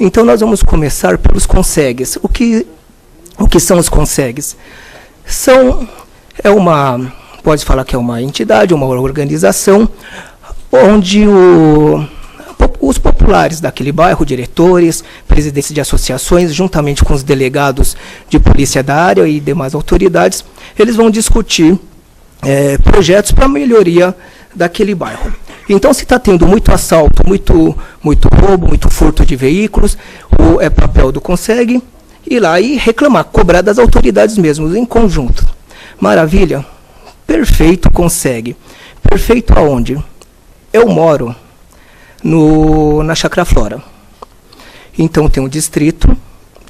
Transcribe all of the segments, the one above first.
Então, nós vamos começar pelos consegues. O que são os consegues? Pode falar que é uma entidade, uma organização, onde os populares daquele bairro, diretores, presidentes de associações, juntamente com os delegados de polícia da área e demais autoridades, eles vão discutir projetos para melhoria daquele bairro. Então, se está tendo muito assalto, muito roubo, muito furto de veículos, é papel do Consegue ir lá e reclamar, cobrar das autoridades mesmo, em conjunto. Maravilha? Perfeito, Consegue. Perfeito aonde? Eu moro na Chácara Flora. Então, tem um distrito,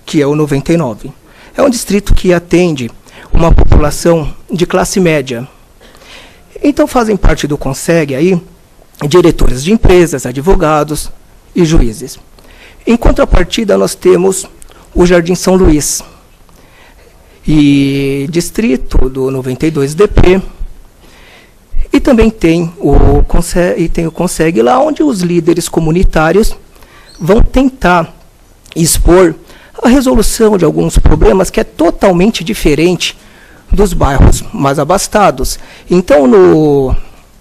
que é o 99. É um distrito que atende uma população de classe média. Então, fazem parte do Consegue aí diretores de empresas, advogados e juízes. Em contrapartida, nós temos o Jardim São Luís, e distrito do 92DP, e também tem o Consegue lá, onde os líderes comunitários vão tentar expor a resolução de alguns problemas que é totalmente diferente dos bairros mais abastados. Então,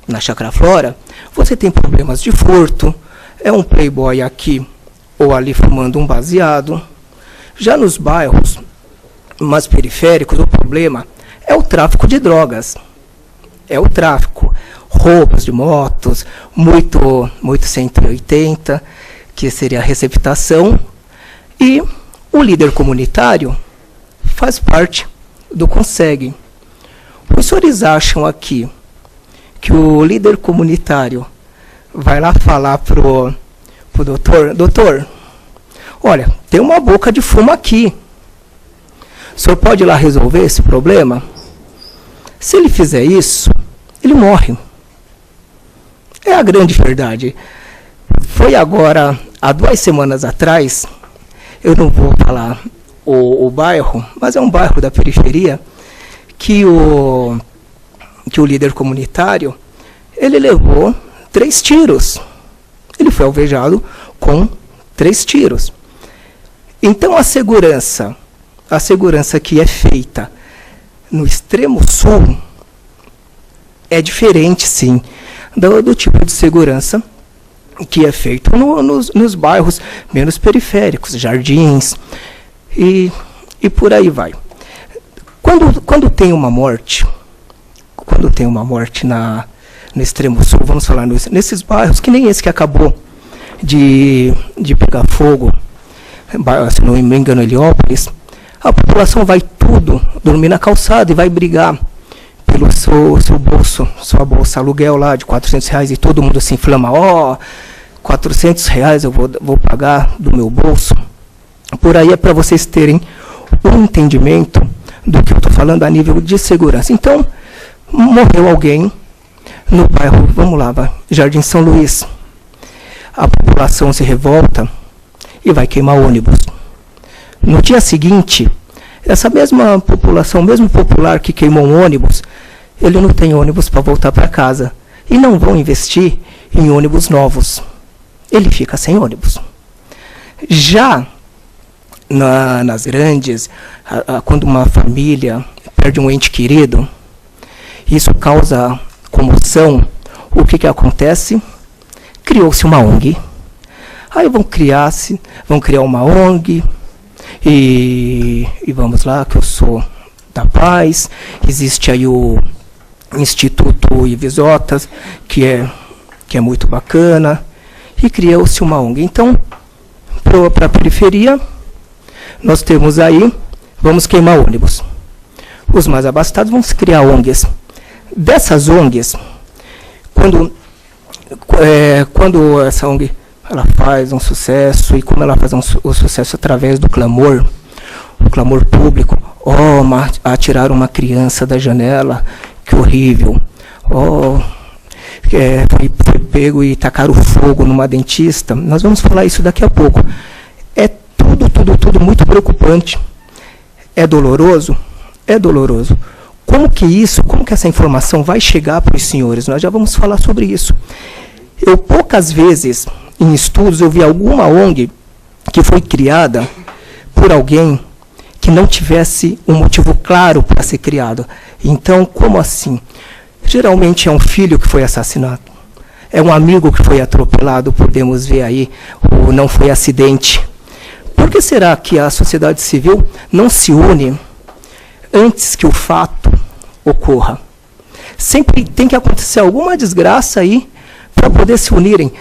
na Chácara Flora, você tem problemas de furto, é um playboy aqui ou ali fumando um baseado. Já nos bairros mais periféricos, o problema é o tráfico de drogas. É o tráfico, roubos de motos, muito 180, que seria a receptação, e o líder comunitário faz parte do Consegue. Os senhores acham aqui que o líder comunitário vai lá falar pro doutor, olha, tem uma boca de fumo aqui, o senhor pode ir lá resolver esse problema? Se ele fizer isso, ele morre. É a grande verdade. Foi agora, há 2 semanas atrás, eu não vou falar o bairro, mas é um bairro da periferia, que o líder comunitário, ele levou 3 tiros. Ele foi alvejado com 3 tiros. Então, a segurança que é feita no extremo sul é diferente, sim, do tipo de segurança que é feito nos bairros menos periféricos, jardins, e por aí vai. Quando tem uma morte no extremo sul, vamos falar nesses bairros, que nem esse que acabou de pegar fogo, se não me engano, Heliópolis, a população vai tudo dormir na calçada e vai brigar pelo seu bolso, sua bolsa aluguel lá de R$400, e todo mundo se inflama, R$400 eu vou pagar do meu bolso. Por aí é para vocês terem um entendimento do que eu estou falando a nível de segurança. Então, morreu alguém no bairro, vamos lá, Jardim São Luís. A população se revolta e vai queimar ônibus. No dia seguinte, essa mesma população, mesmo popular que queimou um ônibus, ele não tem ônibus para voltar para casa. E não vão investir em ônibus novos. Ele fica sem ônibus. Já nas grandes, quando uma família perde um ente querido, isso causa comoção. O que acontece? Criou-se uma ONG. Aí vão criar uma ONG, e vamos lá, que eu sou da paz. Existe aí o Instituto Ivisotas, que é muito bacana, e criou-se uma ONG. Então, para a periferia, nós temos aí, vamos queimar ônibus. Os mais abastados vão se criar ONGs. Dessas ONGs, quando essa ONG ela faz um sucesso, e como ela faz o sucesso através do clamor, o clamor público, atiraram uma criança da janela, que horrível, foi pego e tacaram fogo numa dentista, nós vamos falar isso daqui a pouco. É tudo muito preocupante, é doloroso. Como que essa informação vai chegar para os senhores? Nós já vamos falar sobre isso. Eu poucas vezes, em estudos, eu vi alguma ONG que foi criada por alguém que não tivesse um motivo claro para ser criado. Então, como assim? Geralmente é um filho que foi assassinado, é um amigo que foi atropelado, podemos ver aí, ou não foi acidente. Por que será que a sociedade civil não se une antes que o fato ocorra? Sempre tem que acontecer alguma desgraça aí para poder se unirem.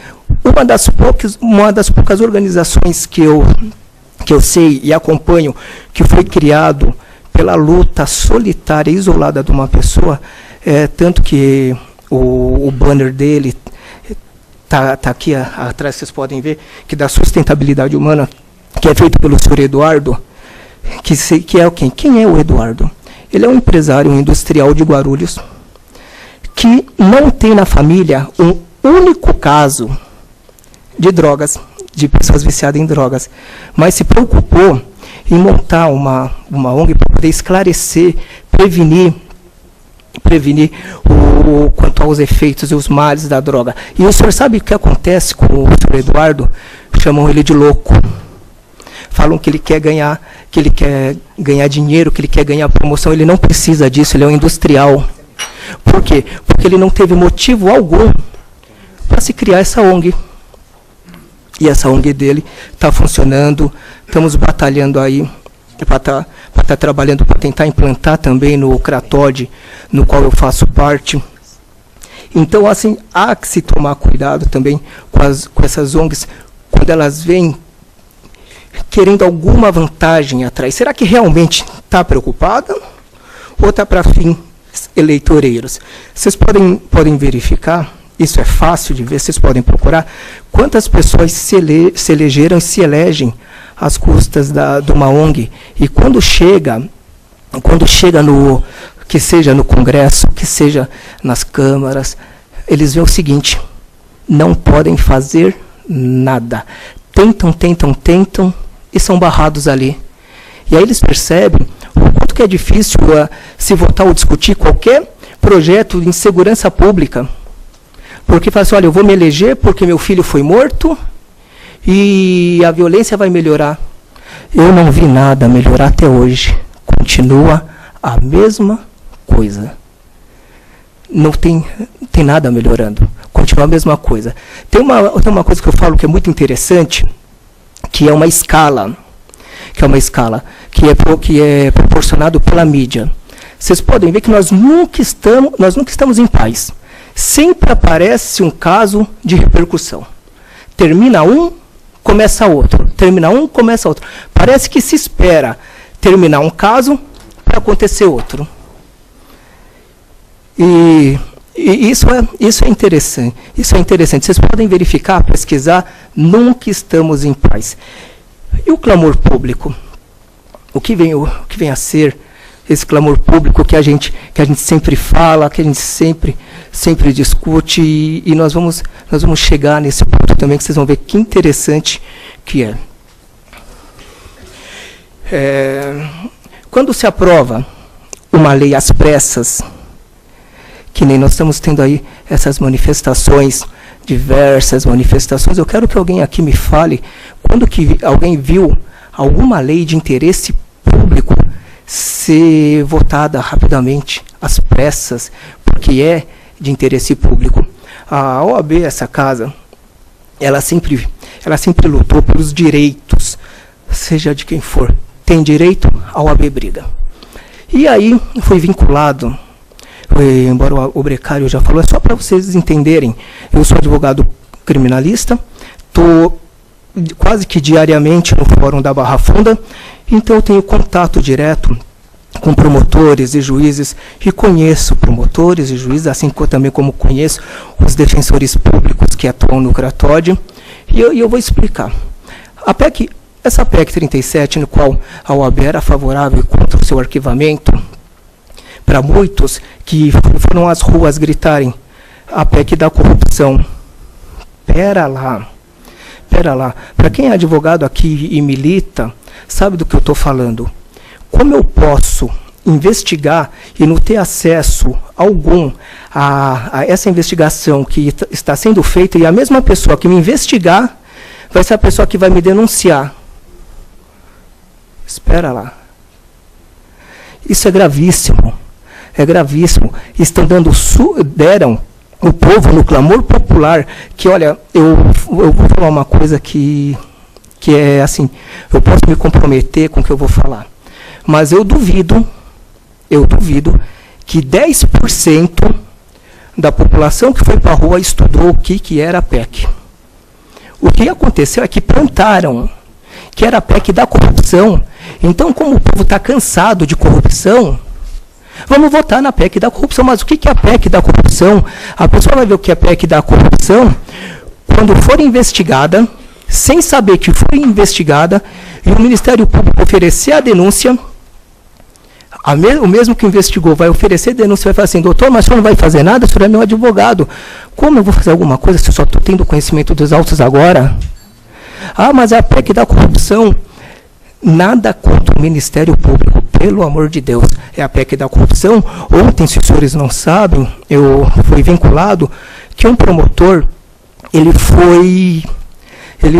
Uma das poucas organizações que eu sei e acompanho, que foi criado pela luta solitária, isolada de uma pessoa, tanto que o banner dele está aqui atrás, vocês podem ver, que da sustentabilidade humana, que é feito pelo senhor Eduardo, que é quem? Quem é o Eduardo? Ele é um empresário, um industrial de Guarulhos, que não tem na família um único caso de drogas, de pessoas viciadas em drogas, mas se preocupou em montar uma ONG para poder esclarecer, prevenir quanto aos efeitos e os males da droga. E o senhor sabe o que acontece com o senhor Eduardo? Chamam ele de louco. Falam que ele quer ganhar dinheiro, que ele quer ganhar promoção. Ele não precisa disso, ele é um industrial. Por quê? Porque ele não teve motivo algum para se criar essa ONG. E essa ONG dele está funcionando, estamos batalhando aí para estar trabalhando para tentar implantar também no Cratod, no qual eu faço parte. Então, assim, há que se tomar cuidado também com essas ONGs, quando elas vêm querendo alguma vantagem atrás. Será que realmente está preocupada ou está para fins eleitoreiros? Vocês podem verificar, isso é fácil de ver, vocês podem procurar, quantas pessoas se elegeram e se elegem às custas de uma ONG. E quando chega no, que seja no Congresso, que seja nas câmaras, eles veem o seguinte: não podem fazer nada. Tentam e são barrados ali. E aí eles percebem o quanto que é difícil se votar ou discutir qualquer projeto de segurança pública. Porque fala assim, olha, eu vou me eleger porque meu filho foi morto e a violência vai melhorar. Eu não vi nada melhorar até hoje. Continua a mesma coisa. Não tem nada melhorando. Continua a mesma coisa. Tem uma coisa que eu falo que é muito interessante, que é uma escala. Que é proporcionado pela mídia. Vocês podem ver que nós nunca estamos em paz. Sempre aparece um caso de repercussão. Termina um, começa outro. Termina um, começa outro. Parece que se espera terminar um caso para acontecer outro. E isso é interessante. Isso é interessante. Vocês podem verificar, pesquisar, nunca estamos em paz. E o clamor público? O que vem a ser esse clamor público que a gente sempre fala, que a gente sempre discute, e nós vamos chegar nesse ponto também, que vocês vão ver que interessante que é. Quando se aprova uma lei às pressas, que nem nós estamos tendo aí essas manifestações, diversas manifestações, eu quero que alguém aqui me fale quando que alguém viu alguma lei de interesse público ser votada rapidamente, às pressas, porque é de interesse público. A OAB, essa casa, ela sempre lutou pelos direitos, seja de quem for. Tem direito, a OAB briga. E aí foi vinculado, embora o Brecário já falou, é só para vocês entenderem, eu sou advogado criminalista, estou quase que diariamente no Fórum da Barra Funda, então eu tenho contato direto com promotores e juízes, e conheço promotores e juízes, assim também como conheço os defensores públicos que atuam no Cratod, e eu vou explicar. Essa PEC 37, no qual a OAB era favorável contra o seu arquivamento, para muitos que foram às ruas gritarem a PEC da corrupção. Pera lá. Para quem é advogado aqui e milita, sabe do que eu estou falando. Como eu posso investigar e não ter acesso algum a essa investigação que está sendo feita, e a mesma pessoa que me investigar vai ser a pessoa que vai me denunciar? Espera lá. Isso é gravíssimo. É gravíssimo. Deram o povo no clamor popular, que, olha, eu vou falar uma coisa que é assim, eu posso me comprometer com o que eu vou falar, mas eu duvido que 10% da população que foi para a rua estudou o que era a PEC. O que aconteceu é que plantaram que era a PEC da corrupção. Então, como o povo está cansado de corrupção, vamos votar na PEC da corrupção. Mas o que é a PEC da corrupção? A pessoa vai ver o que é a PEC da corrupção quando for investigada, sem saber que foi investigada, e o Ministério Público oferecer a denúncia, o mesmo que investigou vai oferecer denúncia, vai falar assim, doutor, mas o senhor não vai fazer nada? O senhor é meu advogado. Como eu vou fazer alguma coisa se eu só estou tendo conhecimento dos autos agora? Ah, mas é a PEC da corrupção. Nada contra o Ministério Público, pelo amor de Deus. É a PEC da corrupção. Ontem, se os senhores não sabem, eu fui vinculado que um promotor, ele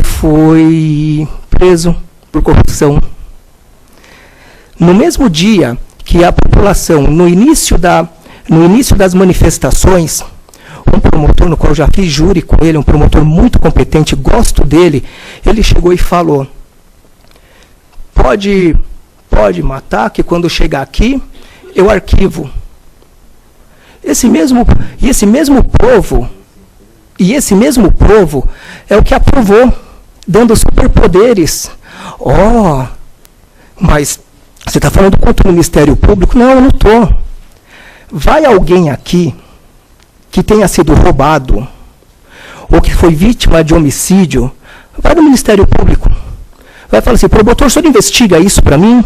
foi preso por corrupção. No mesmo dia que a população, no início das manifestações, um promotor, no qual eu já fiz júri com ele, um promotor muito competente, gosto dele, ele chegou e falou, pode matar, que quando chegar aqui, eu arquivo. Esse mesmo povo é o que aprovou, dando superpoderes. Mas você está falando contra o Ministério Público? Não, eu não estou. Vai alguém aqui que tenha sido roubado, ou que foi vítima de homicídio, vai no Ministério Público. Vai falar assim, promotor, o senhor investiga isso para mim?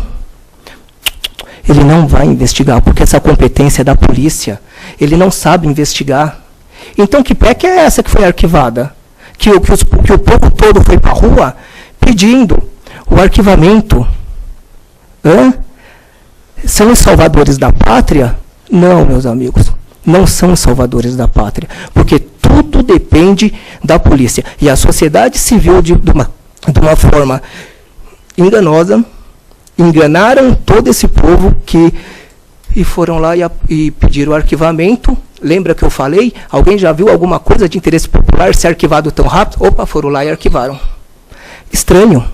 Ele não vai investigar, porque essa competência é da polícia. Ele não sabe investigar. Então, que PEC é essa que foi arquivada? Que o povo todo foi para a rua pedindo o arquivamento. São os salvadores da pátria? Não, meus amigos. Não são os salvadores da pátria. Porque tudo depende da polícia. E a sociedade civil, de uma forma enganosa, enganaram todo esse povo e foram lá e pediram o arquivamento. Lembra que eu falei? Alguém já viu alguma coisa de interesse popular ser arquivado tão rápido? Opa, foram lá e arquivaram. Estranho.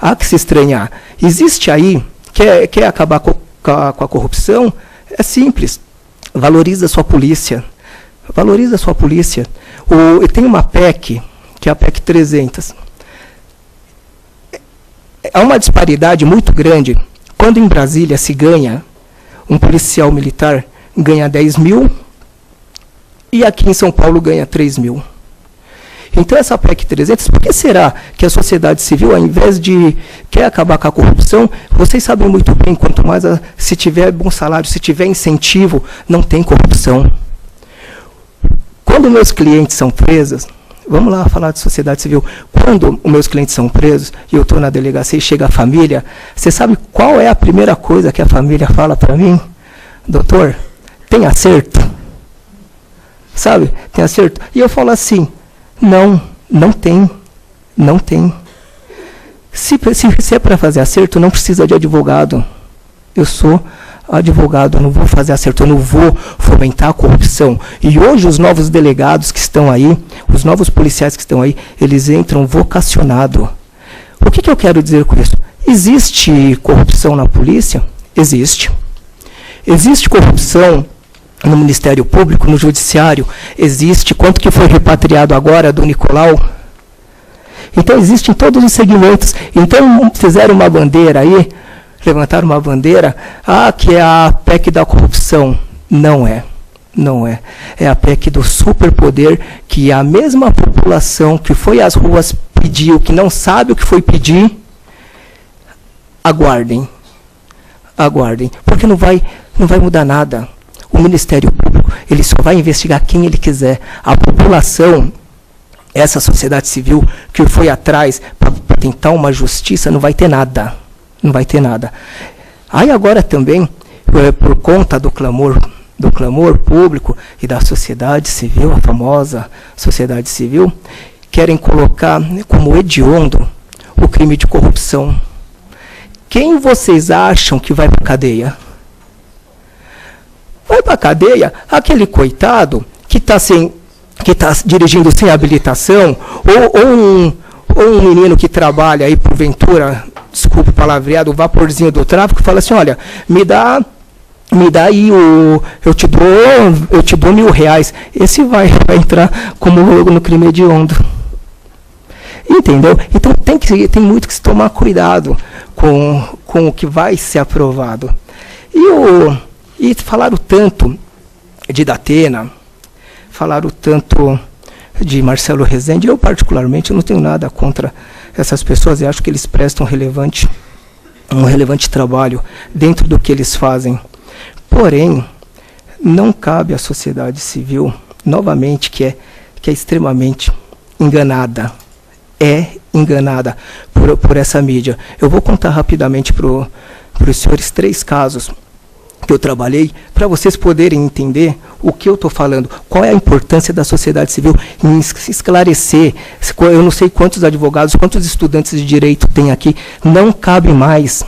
Há que se estranhar. Existe aí, quer acabar com a corrupção? É simples. Valoriza a sua polícia. Valoriza a sua polícia. Tem uma PEC, que é a PEC 300. Há uma disparidade muito grande. Quando em Brasília se ganha, um policial militar ganha 10 mil, e aqui em São Paulo ganha 3 mil. Então, essa PEC 300, por que será que a sociedade civil, ao invés de quer acabar com a corrupção, vocês sabem muito bem, quanto mais se tiver bom salário, se tiver incentivo, não tem corrupção. Quando meus clientes são presos, vamos lá falar de sociedade civil, quando os meus clientes são presos, e eu estou na delegacia e chega a família, você sabe qual é a primeira coisa que a família fala para mim? Doutor, tem acerto? Sabe, tem acerto? E eu falo assim, não tem. Se é para fazer acerto, não precisa de advogado. Eu sou advogado, eu não vou fazer acerto, eu não vou fomentar a corrupção. E hoje os novos delegados que estão aí, os novos policiais que estão aí, eles entram vocacionados. O que eu quero dizer com isso? Existe corrupção na polícia? Existe. Existe corrupção no Ministério Público, no Judiciário? Existe. Quanto que foi repatriado agora do Nicolau? Então, existe em todos os segmentos. Então, fizeram uma bandeira aí, levantaram uma bandeira, que é a PEC da corrupção. Não é. É a PEC do superpoder, que a mesma população que foi às ruas pediu, que não sabe o que foi pedir, aguardem. Porque não vai mudar nada. O Ministério Público, ele só vai investigar quem ele quiser. A população, essa sociedade civil que foi atrás para tentar uma justiça, não vai ter nada. Aí agora também, por conta do clamor público e da sociedade civil, a famosa sociedade civil, querem colocar como hediondo o crime de corrupção. Quem vocês acham que vai para a cadeia? Vai para a cadeia aquele coitado que está dirigindo sem habilitação, ou um menino que trabalha aí, porventura, desculpe o palavreado, o vaporzinho do tráfico, fala assim, olha, me dá aí eu te dou R$1.000. Esse vai entrar como no crime hediondo. Entendeu? Então tem muito que se tomar cuidado com o que vai ser aprovado. E falaram tanto de Datena, falaram tanto de Marcelo Rezende. Eu, particularmente, não tenho nada contra essas pessoas e acho que eles prestam um relevante trabalho dentro do que eles fazem. Porém, não cabe à sociedade civil, novamente, que é extremamente enganada. É enganada por essa mídia. Eu vou contar rapidamente para os senhores 3 casos que eu trabalhei, para vocês poderem entender o que eu estou falando, qual é a importância da sociedade civil em se esclarecer. Eu não sei quantos advogados, quantos estudantes de direito tem aqui, não cabe mais.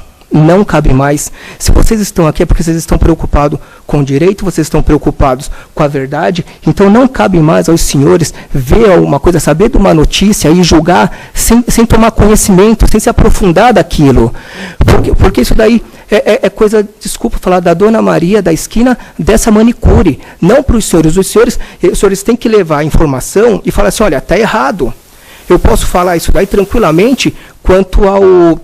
Se vocês estão aqui é porque vocês estão preocupados com o direito, vocês estão preocupados com a verdade, então não cabe mais aos senhores ver alguma coisa, saber de uma notícia e julgar sem tomar conhecimento, sem se aprofundar daquilo. Porque isso daí é coisa, desculpa falar, da Dona Maria da esquina dessa manicure, não para os senhores. Os senhores têm que levar a informação e falar assim, olha, está errado. Eu posso falar isso daí tranquilamente quanto ao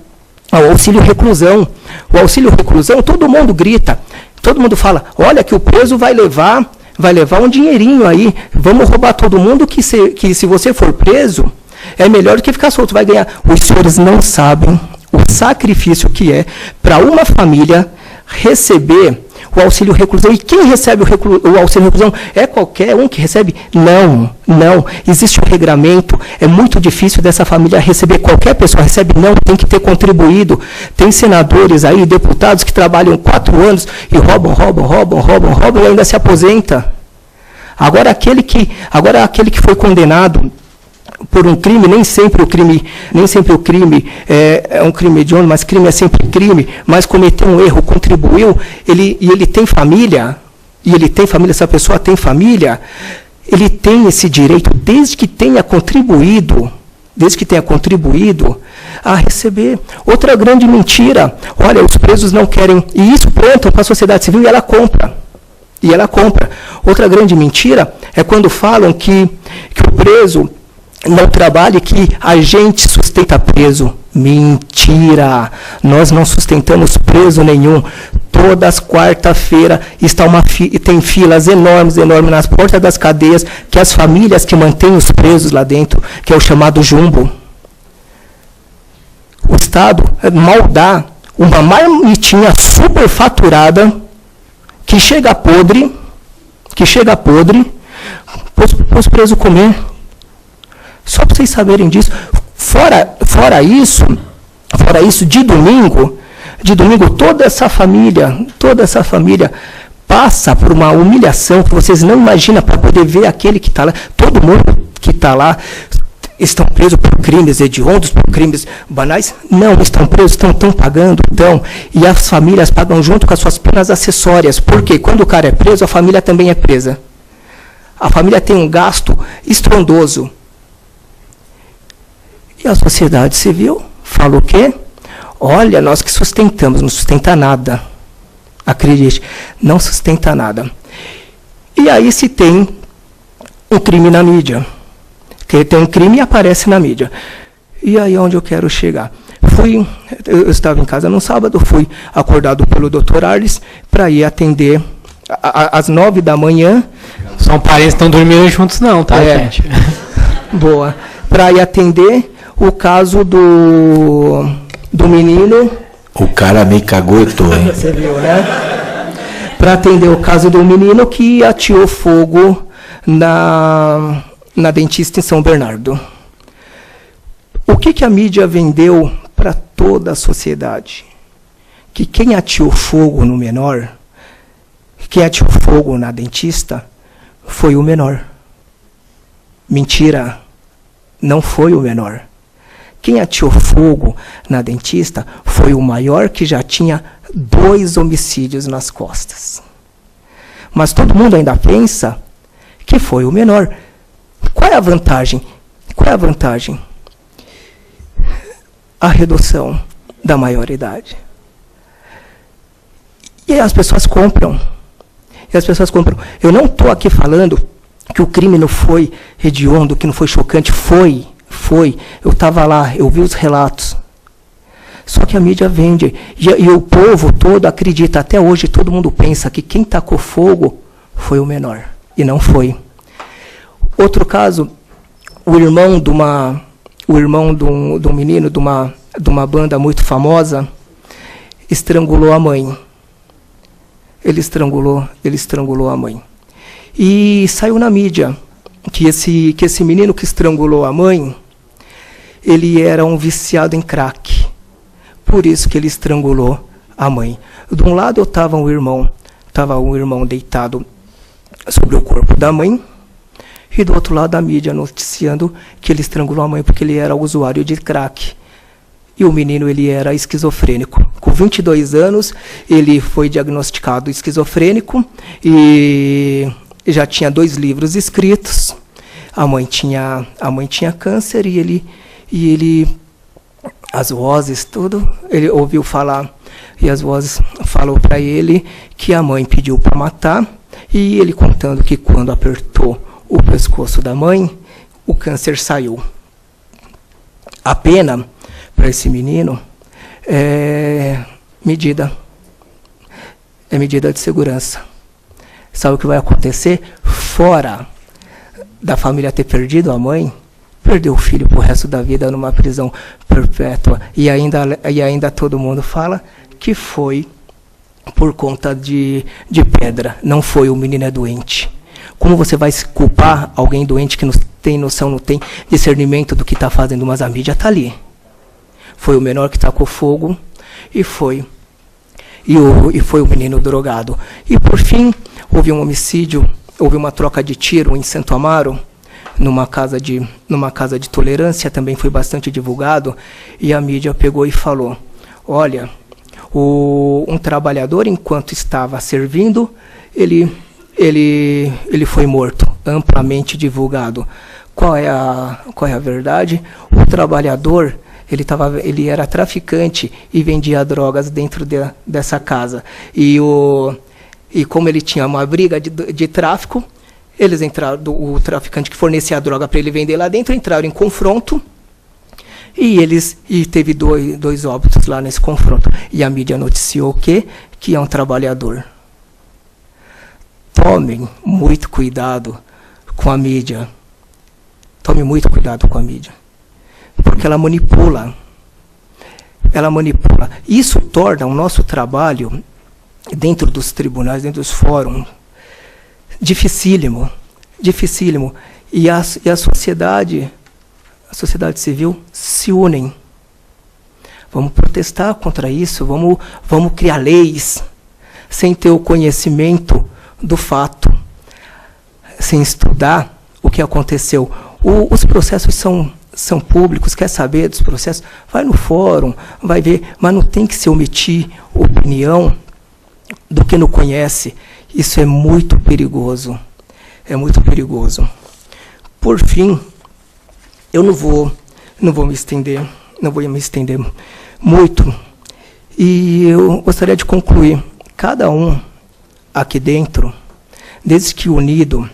auxílio reclusão. O auxílio reclusão, todo mundo grita, todo mundo fala, olha que o preso vai levar um dinheirinho aí, vamos roubar todo mundo, que se você for preso, é melhor do que ficar solto, vai ganhar. Os senhores não sabem o sacrifício que é para uma família receber o auxílio reclusão. E quem recebe o auxílio reclusão? É qualquer um que recebe? Não. Existe um regramento. É muito difícil dessa família receber. Qualquer pessoa recebe? Não. Tem que ter contribuído. Tem senadores aí, deputados que trabalham 4 anos e roubam e ainda se aposenta. Agora aquele que foi condenado por um crime, nem sempre o crime é um crime hediondo, mas crime é sempre crime, mas cometeu um erro, contribuiu, ele tem família, essa pessoa tem família, ele tem esse direito, desde que tenha contribuído a receber. Outra grande mentira, olha, os presos não querem, e isso plantam para a sociedade civil e ela compra. Outra grande mentira é quando falam que o preso não trabalhe, que a gente sustenta preso. Mentira! Nós não sustentamos preso nenhum. Todas quarta-feira tem filas enormes nas portas das cadeias, que as famílias que mantêm os presos lá dentro, que é o chamado jumbo. O Estado mal dá uma marmitinha superfaturada que chega podre para os presos comer. Só para vocês saberem disso. Fora isso, de domingo, toda essa família passa por uma humilhação que vocês não imaginam para poder ver aquele que está lá. Todo mundo que está lá estão presos por crimes hediondos, por crimes banais? Não, estão presos, estão pagando, e as famílias pagam junto com as suas penas acessórias. Porque quando o cara é preso, a família também é presa. A família tem um gasto estrondoso. E a sociedade civil fala o quê? Olha, nós que sustentamos, não sustenta nada. Acredite, não sustenta nada. E aí se tem um crime na mídia. Que tem um crime e aparece na mídia. E aí onde eu quero chegar? Eu estava em casa no sábado, fui acordado pelo Dr. Arles para ir atender às 9 da manhã. São parentes que estão dormindo juntos não, tá, gente? Boa. Para ir atender o caso do menino. O cara me caguetou, hein? Você viu, né? Para atender o caso do menino que ateou fogo na dentista em São Bernardo. O que a mídia vendeu para toda a sociedade? Que quem ateou fogo no menor, quem ateou fogo na dentista, foi o menor. Mentira. Não foi o menor. Quem ateou fogo na dentista foi o maior, que já tinha 2 homicídios nas costas. Mas todo mundo ainda pensa que foi o menor. Qual é a vantagem? Qual é a vantagem? A redução da maioridade. E as pessoas compram. Eu não estou aqui falando que o crime não foi hediondo, que não foi chocante. Foi. Eu estava lá, eu vi os relatos. Só que a mídia vende. E o povo todo acredita. Até hoje todo mundo pensa que quem tacou fogo foi o menor. E não foi. Outro caso, o irmão de um menino de uma banda muito famosa estrangulou a mãe. Ele estrangulou a mãe. E saiu na mídia que esse menino que estrangulou a mãe, ele era um viciado em crack. Por isso que ele estrangulou a mãe. De um lado estava um irmão deitado sobre o corpo da mãe, e do outro lado a mídia noticiando que ele estrangulou a mãe porque ele era usuário de crack. E o menino, ele era esquizofrênico. Com 22 anos, ele foi diagnosticado esquizofrênico e já tinha 2 livros escritos. A mãe tinha câncer e ele as vozes, tudo, ele ouviu falar, e as vozes falou para ele que a mãe pediu para matar, e ele contando que quando apertou o pescoço da mãe, o câncer saiu. A pena para esse menino é medida de segurança. Sabe o que vai acontecer? Fora da família ter perdido a mãe, perdeu o filho pro resto da vida numa prisão perpétua. E ainda todo mundo fala que foi por conta de pedra. Não foi, o menino é doente. Como você vai culpar alguém doente que não tem noção, não tem discernimento do que está fazendo? Mas a mídia está ali. Foi o menor que tacou fogo e foi o menino drogado. E por fim, houve um homicídio, houve uma troca de tiro em Santo Amaro, numa casa de tolerância, também foi bastante divulgado, e a mídia pegou e falou: olha, um trabalhador, enquanto estava servindo, ele foi morto, amplamente divulgado. Qual é a verdade? O trabalhador, ele era traficante e vendia drogas dentro dessa casa. E como ele tinha uma briga de tráfico, eles entraram, o traficante que fornecia a droga para ele vender lá dentro, entraram em confronto, e teve dois óbitos lá nesse confronto. E a mídia noticiou que é um trabalhador. Tomem muito cuidado com a mídia. Tome muito cuidado com a mídia. Porque ela manipula. Isso torna o nosso trabalho dentro dos tribunais, dentro dos fóruns, dificílimo. E a sociedade civil se unem. Vamos protestar contra isso, vamos criar leis sem ter o conhecimento do fato, sem estudar o que aconteceu. Os processos são públicos, quer saber dos processos? Vai no fórum, vai ver, mas não tem que se omitir opinião do que não conhece. Isso é muito perigoso. Por fim, eu não vou me estender muito, e eu gostaria de concluir. Cada um aqui dentro, desde que unido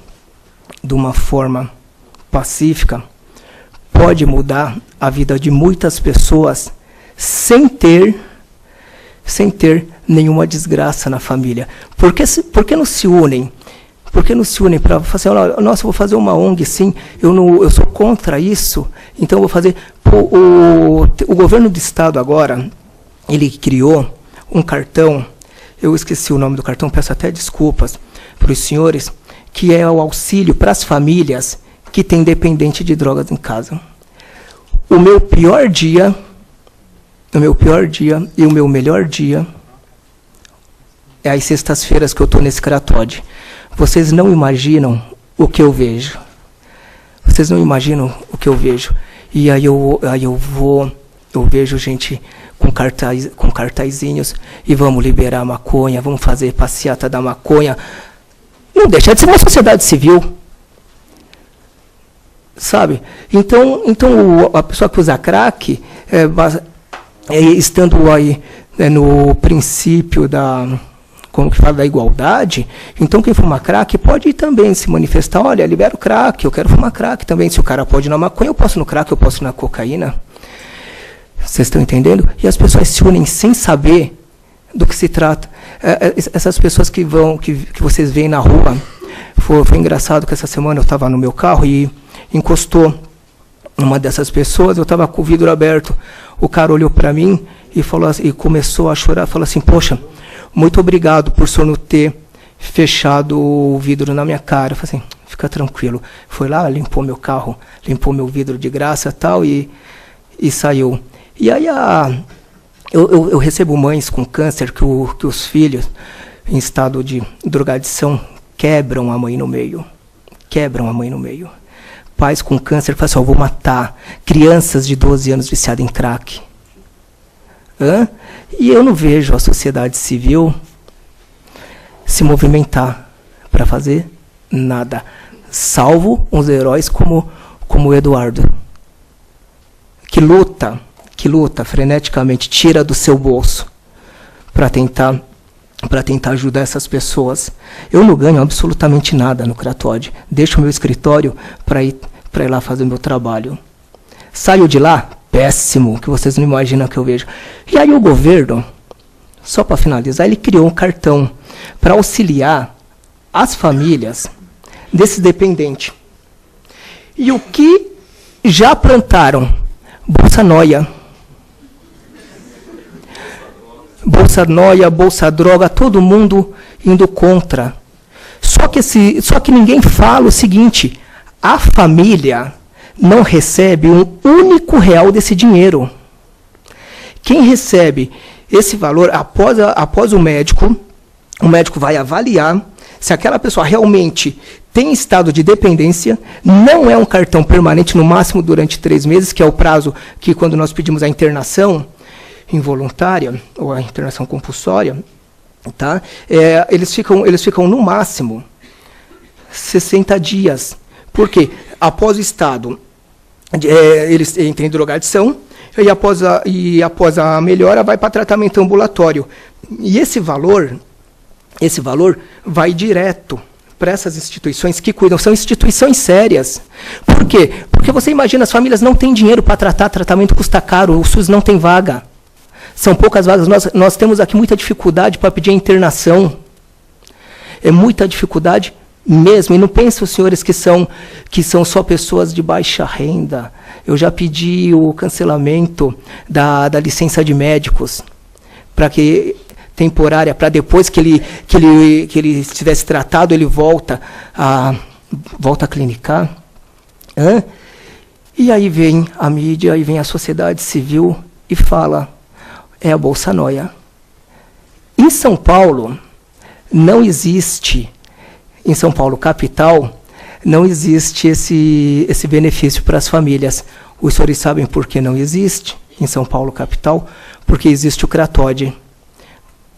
de uma forma pacífica, pode mudar a vida de muitas pessoas sem ter nenhuma desgraça na família. Por que não se unem? Por que não se unem para fazer, nossa, eu vou fazer uma ONG, sim, eu sou contra isso, então eu vou fazer. O governo do estado agora, ele criou um cartão, eu esqueci o nome do cartão, peço até desculpas para os senhores, que é o auxílio para as famílias que têm dependente de drogas em casa. O meu pior dia e o meu melhor dia é as sextas-feiras que eu estou nesse Cratóide. Vocês não imaginam o que eu vejo. E aí eu vejo gente com cartazinhos, e vamos liberar a maconha, vamos fazer passeata da maconha. Não deixa de ser uma sociedade civil. Sabe? Então a pessoa que usa crack, estando aí no princípio como que fala, da igualdade, então quem fuma crack pode também se manifestar, olha, libera o crack, eu quero fumar crack também. Se o cara pode ir na maconha, eu posso no crack, eu posso ir na cocaína. Vocês estão entendendo? E as pessoas se unem sem saber do que se trata. Essas pessoas que vocês veem na rua, foi engraçado que essa semana eu estava no meu carro e encostou uma dessas pessoas, eu estava com o vidro aberto, o cara olhou para mim e falou assim, e começou a chorar, falou assim, poxa, muito obrigado por o senhor não ter fechado o vidro na minha cara. Eu falei assim, fica tranquilo. Foi lá, limpou meu carro, limpou meu vidro de graça tal, e saiu. E aí eu recebo mães com câncer que os filhos, em estado de drogadição, quebram a mãe no meio. Pais com câncer falam assim, eu vou matar crianças de 12 anos viciadas em crack. E eu não vejo a sociedade civil se movimentar para fazer nada, salvo uns heróis como o Eduardo, que luta freneticamente, tira do seu bolso para tentar ajudar essas pessoas. Eu não ganho absolutamente nada no Cratode. Deixo o meu escritório para ir lá fazer o meu trabalho. Saio de lá, péssimo, que vocês não imaginam que eu vejo. E aí o governo, só para finalizar, ele criou um cartão para auxiliar as famílias desses dependentes. E o que já plantaram? Bolsa Noia. Bolsa Noia, Bolsa Droga, todo mundo indo contra. Só que ninguém fala o seguinte, a família não recebe um único real desse dinheiro. Quem recebe esse valor, após o médico vai avaliar se aquela pessoa realmente tem estado de dependência, não é um cartão permanente, no máximo durante 3 meses, que é o prazo que quando nós pedimos a internação involuntária, ou a internação compulsória, tá? Eles ficam no máximo 60 dias. Por quê? Após o estado, eles entram em drogadição, e após a melhora vai para tratamento ambulatório. E esse valor vai direto para essas instituições que cuidam, são instituições sérias. Por quê? Porque você imagina, as famílias não têm dinheiro para tratamento custa caro, o SUS não tem vaga. São poucas vagas, nós temos aqui muita dificuldade para pedir a internação. É muita dificuldade mesmo, e não pensem os senhores que são só pessoas de baixa renda. Eu já pedi o cancelamento da licença de médicos, para que temporária, para depois que ele estivesse tratado, ele volta a clinicar. E aí vem a mídia, aí vem a sociedade civil e fala, é a Bolsa Noia. Em São Paulo, não existe, em São Paulo capital, não existe esse benefício para as famílias. Os senhores sabem por que não existe em São Paulo capital? Porque existe o Cratode.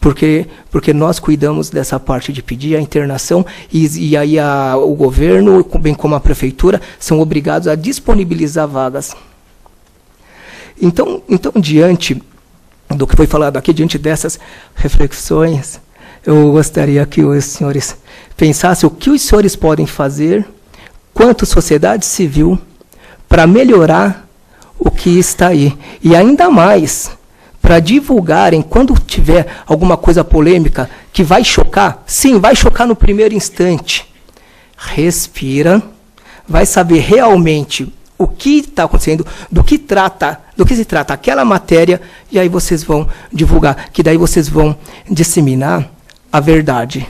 Porque nós cuidamos dessa parte de pedir a internação, e aí o governo, bem como a prefeitura, são obrigados a disponibilizar vagas. Então diante do que foi falado aqui, diante dessas reflexões, eu gostaria que os senhores pensassem o que os senhores podem fazer, quanto sociedade civil, para melhorar o que está aí. E ainda mais, para divulgarem, quando tiver alguma coisa polêmica que vai chocar, sim, vai chocar no primeiro instante. Respira, vai saber realmente o que está acontecendo, do que se trata aquela matéria, e aí vocês vão divulgar, que daí vocês vão disseminar a verdade.